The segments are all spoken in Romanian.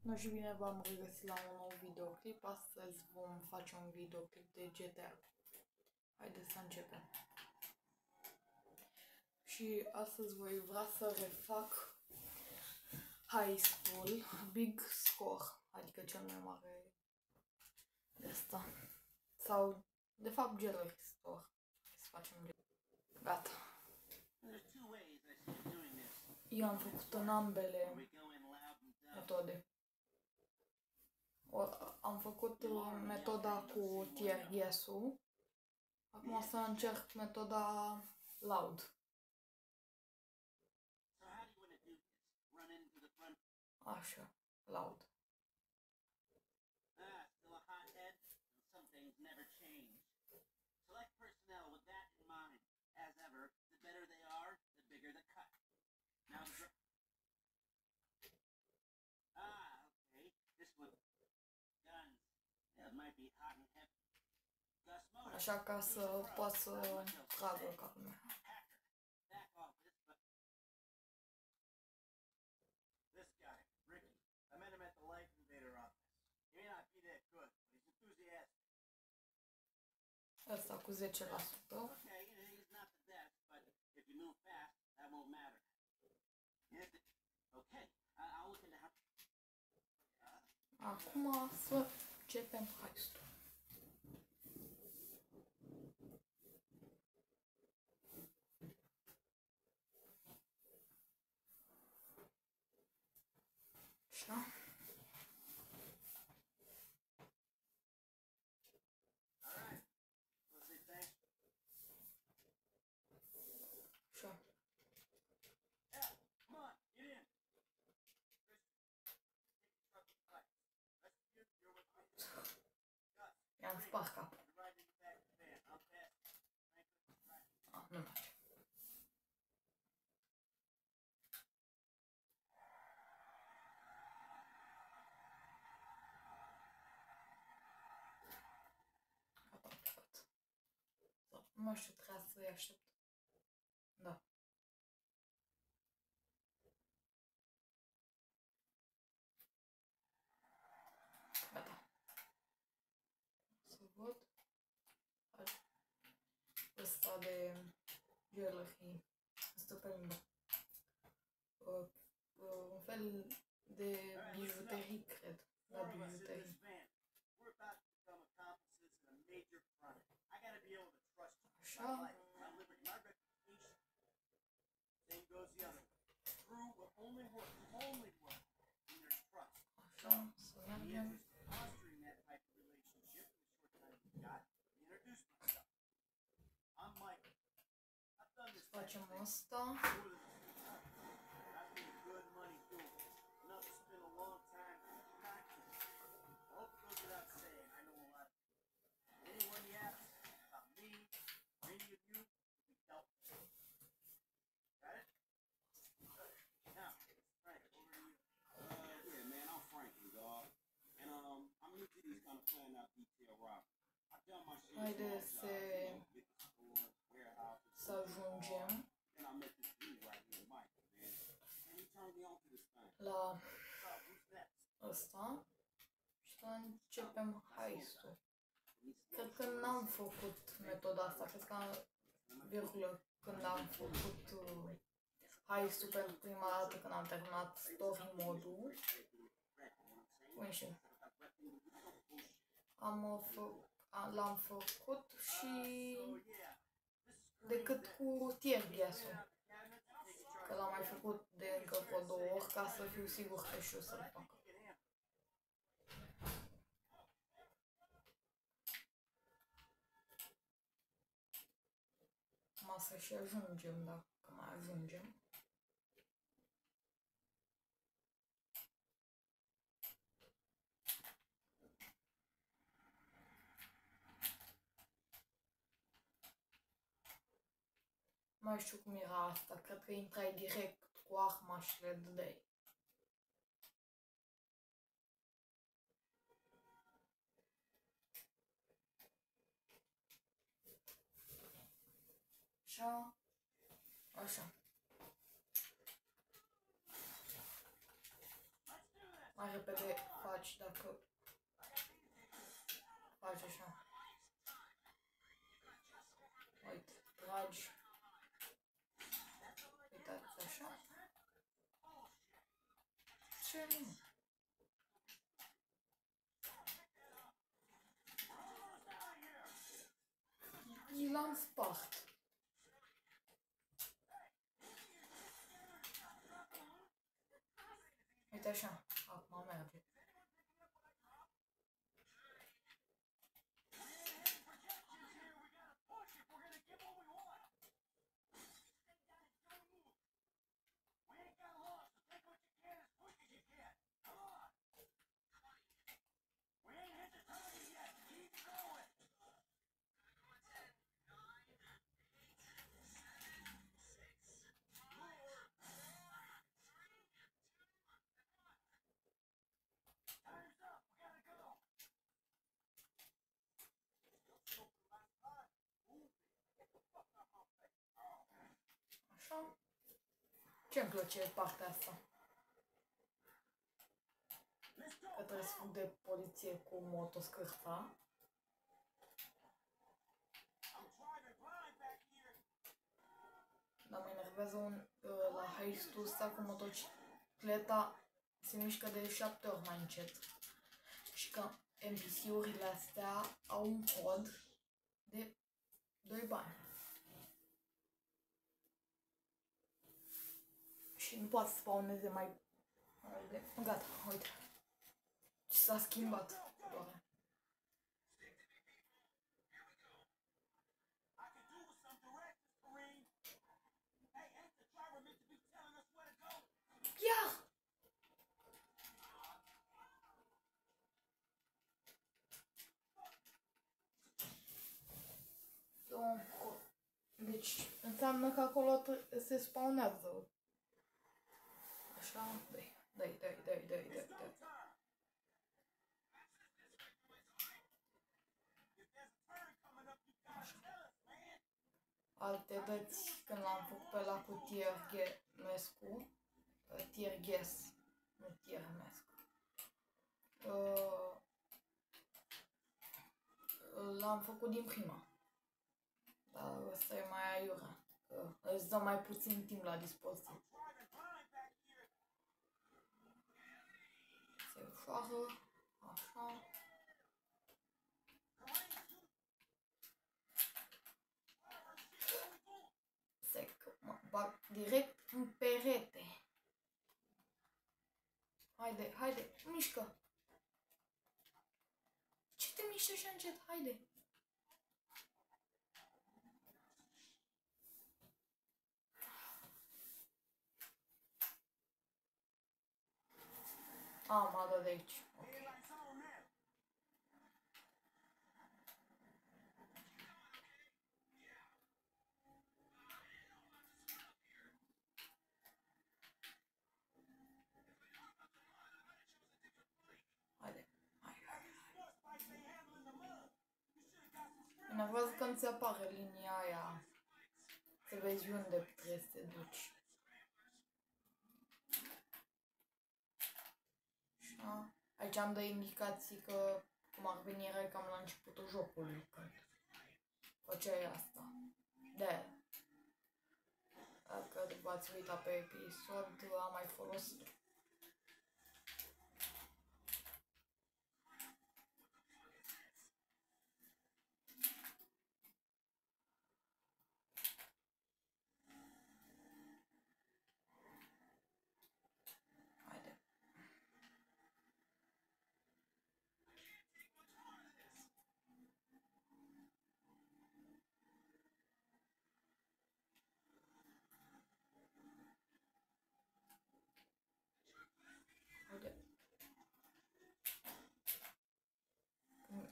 Bună și bine v-am regăsit la un nou videoclip. Astăzi vom face un videoclip de GTA. Haideți să începem. Și astăzi voi vrea să refac High School Big Score, adică cel mai mare de asta. Sau, de fapt, Jelly Store. Să facem gata. Eu am făcut în ambele metode. Am făcut metoda cu tear gas-ul. Acum o să încerc metoda loud. Așa, loud. Select personnel with that in mind. As ever, the better they are, the bigger the cut. Now, okay. This one, guns. It might be hot and heavy. Gus Motor. Așa ca să pot să tragă ca lumea. Back office, but this guy, Ricky. I met him at the Life Invader office. He may not be that good, but he's enthusiastic. Asta cu 10%. Okay, he's not the best, but if you move fast, that won't matter. Okay, I'll look into how. Acum să începem heist-ul. Așa. Așa. I-am spart capul. Nu merge. Gata, am plecat. Nu mai știu, trebuie să-i aștept. Da. Gata. Să văd. Ăsta de jewelry. Asta pe lângă. Un fel de bijuterii, cred. La bijuterii. Așa. Așa, să mergem. Să facem asta. Haideți să ajungem la ăsta și să începem heist-ul. Cred că n-am făcut metoda asta, cred că virgulă când am făcut heist-ul pentru prima dată când am terminat story modul. L-am făcut și decât cu tear gas-ul. Că l-am mai făcut de încă vreo 2 ori ca să fiu sigur că și eu să-l fac. Acum să și ajungem, dacă mai ajungem. Mai știu cum era asta, cred că intrai direct cu arma și le dădeai. Așa, așa. Mai repede faci dacă faci așa. Uite, tragi. Uitați așa. Ce nu? L-am spart. Uite așa, acum merge. Așa. Ce-mi place partea asta? Că trebuie să fug de poliție cu motoscârța. Dar mă enervează la heist-ul ăsta cu motocicleta se mișcă de 7 ori mai încet. Și că NPC-urile astea au un cod de 2 bani. Și nu poate să spawneze mai... Gata, uite. Și s-a schimbat. Doar. Ia! Deci înseamnă că acolo se spawnează. Așa, dai. Alte dăți când l-am făcut pe la cu Tiergescu, Tierges, nu Tiermescu, l-am făcut din prima. Dar ăsta e mai aiurea, că îți dă mai puțin timp la dispoziție. Se ușoară, așa. Mă bag direct în perete. Haide, mișcă. Ce te miști așa încet? Haide. M-a dat de aici. Enervează când ți apare linia aia, să vezi unde trebuie să te duci. Așa. Aici am dă indicații că cum ar veni erai cam la începutul jocului, când făceai asta. De-aia. Dacă v-ați uitat pe episod, am mai folosit.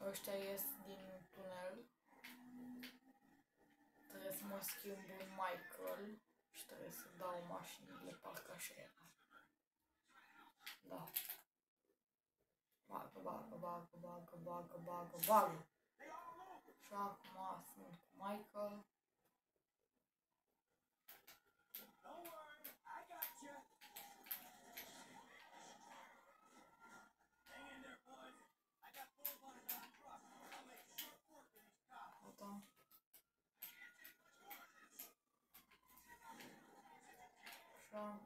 Ăștia ies din tunel. Trebuie să mă schimb un Michael și trebuie să dau mașinile, parcă așa era. Da. Bagă. Și acum sunt cu Michael. Da.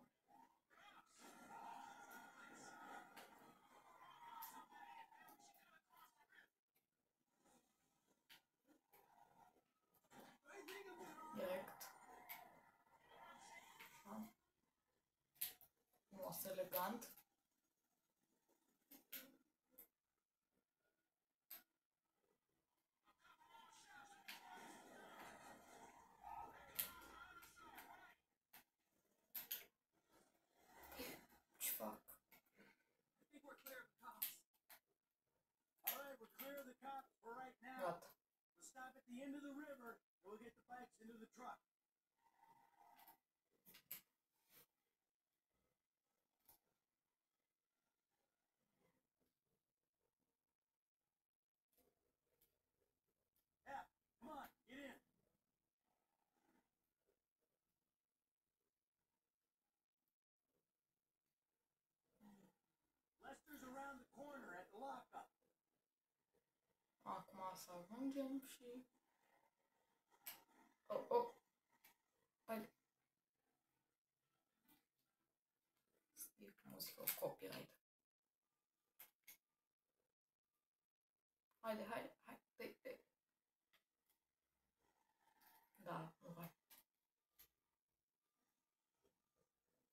Direct. Așa. Frumos, elegant. Ce fac? Alright, we're clear of the cops for right now. Gata. We'll stop at the end of the river and we'll get the bikes into the truck. Yeah, come on, get in. Lester's around the corner at the lockup. Acum să ajungem și... Oh, oh. Hai. E muzică, copyright. Haide, haide, hai, dă-i. Da, nu hai.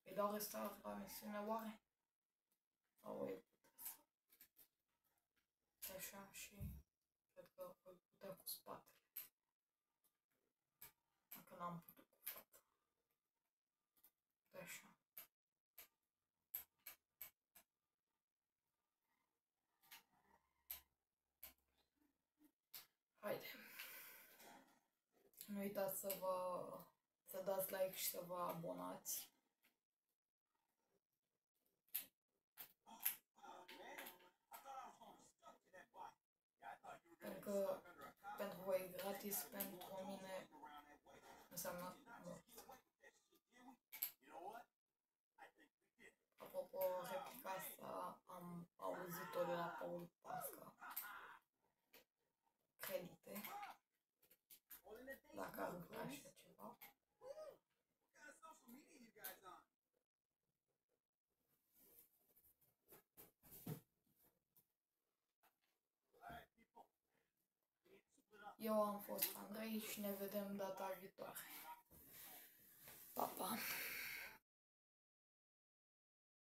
Îi dau restart la misiune, oare? Sau e așa și cred că îl putem cu spatele. Dacă n-am putut cu fața. Așa. Haide. Nu uitați să dați like și să vă abonați. Pentru voi e gratis, pentru mine înseamnă mult. Apropo, replica asta am auzit-o de la Paul Pasca. Credite. Dacă ar vrea așa ceva. Eu am fost Andrei și ne vedem data viitoare. Pa, pa!